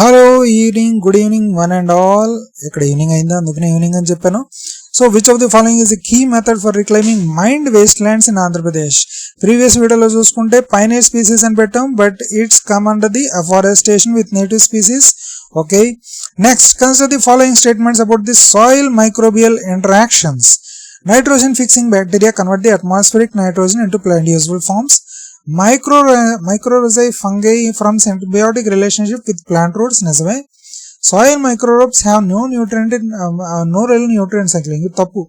Hello evening, good evening one and all. ఇక్కడ evening అయిందా, అందుకనే ఈవినింగ్ అని చెప్పాను. So which of the following is the key method for reclaiming mined waste lands in Andhra Pradesh? Previous వీడియోలో చూసుకుంటే పైనేట్ species అని పెట్టాం, but it's come under the afforestation with native species. Okay, next consider the following statements about the soil microbial interactions. Nitrogen fixing bacteria convert the atmospheric nitrogen into plant usable forms. Mycorrhizae fungi forms symbiotic relationship with plant roots. నిజమే. Soil microbes have no real nutrient cycling. ఇది తప్పు.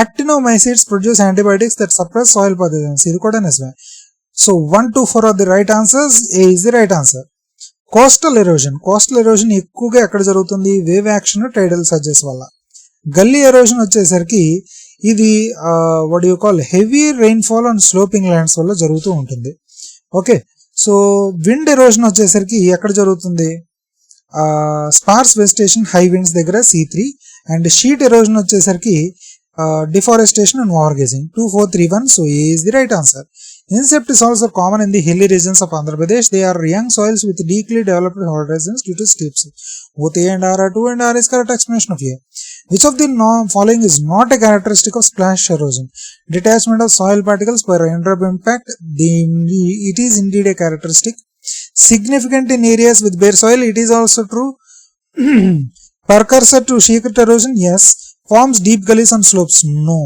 Actinomycetes produce antibiotics that suppress soil pathogens. ఇది కూడా నిజమే. So 1, 2, 4 are the right answers. A is the right answer. Coastal erosion ఎక్కువగా ఎక్కడ జరుగుతుంది? Wave action, టైడల్ surges వల్ల. గల్లీ ఎరోజన్ వచ్చేసరికి ఇది what you call heavy rainfall and sloping lands వల్ల జరుగుతూ ఉంటుంది. ఓకే, సో విండ్ ఎరోజన్ వచ్చేసరికి ఎక్కడ జరుగుతుంది? స్పార్స్ వెజిటేషన్, హై విండ్స్ దగ్గర C3. అండ్ షీట్ ఎరోజన్ వచ్చేసరికి deforestation and over gauging. 2, 4, 3, 1. So A is the right answer. Insect soils are common in the hilly regions of Andhra Pradesh. They are young soils with deeply developed horizons due to steeps. Both A and R are 2 and R is correct explanation of A. Which of the following is not a characteristic of splash erosion? Detachment of soil particles by raindrop impact. It is indeed a characteristic. Significant in areas with bare soil. It is also true. Precursor to sheet erosion. Yes. Forms deep gullies on slopes. No.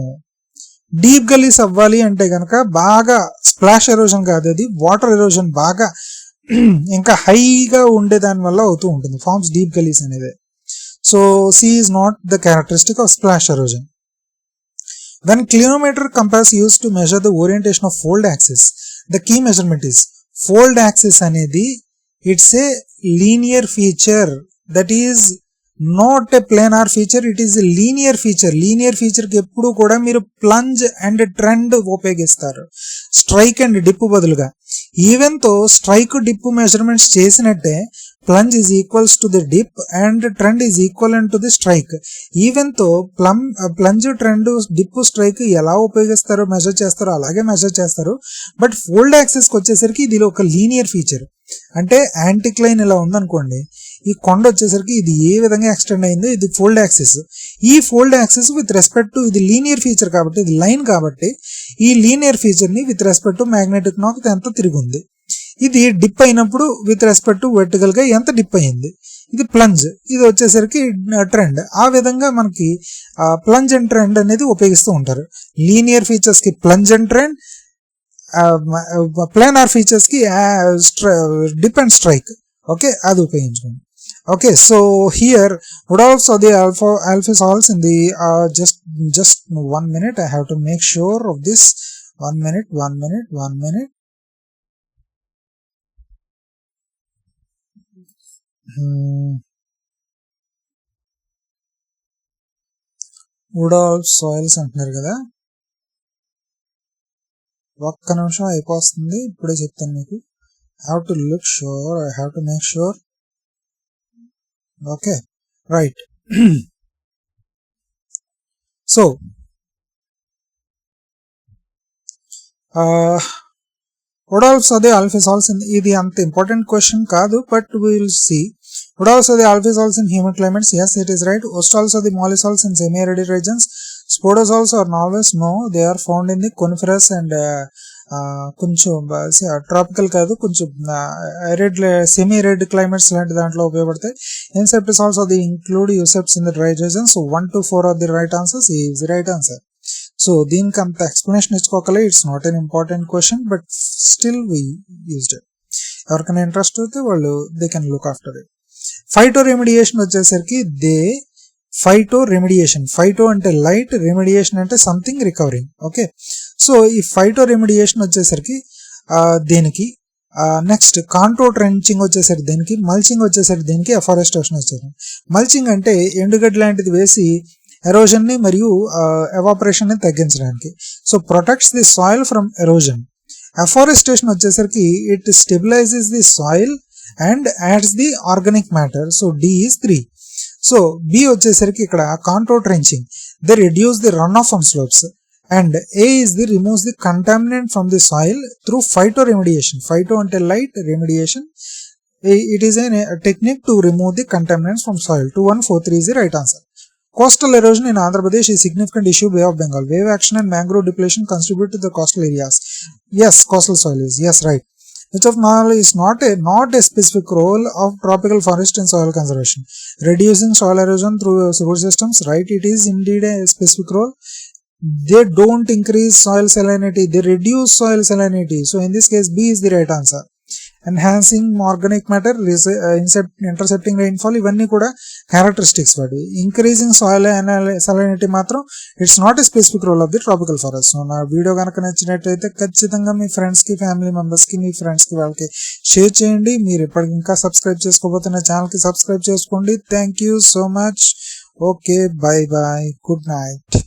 Deep gullies అవ్వాలి అంటే కనుక బాగా splash erosion కాదు, అది water erosion బాగా ఇంకా హైగా ఉండే దాని వల్ల అవుతూ ఉంటుంది ఫార్మ్స్ డీప్ గలీస్ అనేది. So C is not the characteristic of splash erosion. When clinometer compass use to measure the orientation of fold axis, the key measurement is fold axis అనేది it's a linear feature, that is not a planar feature, it is a linear feature. Linear feature కి ఎప్పుడు కూడా మీరు plunge and trend ఉపయోగిస్తారు strike and dip బదులుగా. Even తో strike dip measurements చేసినట్టే plunge is equals to the dip and trend is equal to the strike. Even తో plunge, trend, dip, strike ఎలా ఉపయోగిస్తారో మెజర్ చేస్తారో అలాగే మెజర్ చేస్తారు. బట్ ఫోల్డ్ యాక్సిస్ కి వచ్చేసరికి ఇది ఒక లీనియర్ ఫీచర్. అంటే యాంటిక్లైన్ ఇలా ఉందనుకోండి, ఈ కొండ వచ్చేసరికి ఇది ఏ విధంగా ఎక్స్టెండ్ అయిందో ఇది ఫోల్డ్ యాక్సిస్. ఈ fold axis with respect to ఇది లీనియర్ ఫీచర్ కాబట్టి, ఇది లైన్ కాబట్టి, ఈ లీనియర్ ఫీచర్ ని with respect to magnetic north ఎంత తిరిగింది, ఇది డిప్ అయినప్పుడు విత్ రెస్పెక్ట్ టు వర్టికల్ గా ఎంత డిప్ అయింది, ఇది ప్లంజ్, ఇది వచ్చేసరికి ట్రెండ్. ఆ విధంగా మనకి ప్లంజ్ అండ్ ట్రెండ్ అనేది ఉపయోగిస్తూ ఉంటారు. లీనియర్ ఫీచర్స్ కి plunge and trend, planar features కి డిప్ అండ్ స్ట్రైక్. ఓకే, అది ఉపయోగించుకోండి. Okay, so here would also the alphasols in the just 1 minute. I have to make sure of this. 1 minute. Wood all soils అంటున్నారు కదా, ఒక్క నిమిషం అయిపోతుంది, ఇప్పుడే చెప్తాను మీకు. I have to look sure, I have to make sure. Okay, right. So what also the alphasols in ఇది అంత ఇంపార్టెంట్ క్వశ్చన్ కాదు, but we will see. What also the alphasols in humid climates? Yes, it is right. What also the mollisols in semi-arid regions? Spodosols are always no, they are found in the coniferous and కొంచెం tropical కాదు, కొంచెం arid, semi arid climates లాంటి దాంట్లో ఉపయోగపడతాయి. Incepts also they include ustepts in the dry region. So 1, 2, 4 are the right answers. Is the right answer. So దీనికి అంత explanation ఇచ్చుకోకలే, it's not an important question, but still we used it. ఎవరికైనా interest అయితే వాళ్ళు they can look after it. Phytoremediation వచ్చేసరికి phytoremediation, phyto అంటే light, remediation అంటే something recovering. Okay, so ఈ ఫైటో రెమిడియేషన్ వచ్చేసరికి దేనికి, నెక్స్ట్ కాంటో ట్రెంచింగ్ వచ్చేసరికి దేనికి, మల్చింగ్ వచ్చేసరికి దేనికి, అఫారెస్టేషన్ వచ్చేసరికి. మల్చింగ్ అంటే ఎండుగడ్డి లాంటిది వేసి ఎరోజన్ ని మరియు ఎవాపరేషన్ ని తగ్గించడానికి. So protects the soil from erosion. Afforestation వచ్చేసరికి it stabilises the soil and adds the organic matter. So D is 3. So B వచ్చేసరికి ఇక్కడ contour trenching, they reduce the run off on slopes. And A is the removes the contaminant from the soil through phytoremediation. Phyto ante light, remediation It is a technique to remove the contaminants from soil. 2143 is the right answer. Coastal erosion in Andhra Pradesh is a significant issue. Bay of Bengal. Wave action and mangrove depletion contribute to the coastal areas. Yes, coastal soil is. Yes, right. Which of now is not a specific role of tropical forest in soil conservation? Reducing soil erosion through root systems. Right, it is indeed a specific role. They don't increase soil salinity, they reduce soil salinity. So in this case, B is the right answer. Enhancing organic matter, intercepting rainfall, ఇవన్నీ కూడా characteristics వాటి. Increasing soil salinity మాత్రం it's not a specific role of the tropical forest. So నా video కనుక నచ్చినట్టయితే ఖచ్చితంగా మీ ఫ్రెండ్స్కి, family మెంబర్స్కి, మీ ఫ్రెండ్స్కి వాళ్ళకి షేర్ చేయండి. మీరు ఇప్పటికి ఇంకా సబ్స్క్రైబ్ చేసుకోకపోతే నా ఛానల్కి సబ్స్క్రైబ్ చేసుకోండి. Thank you so much. Okay, bye bye, good night.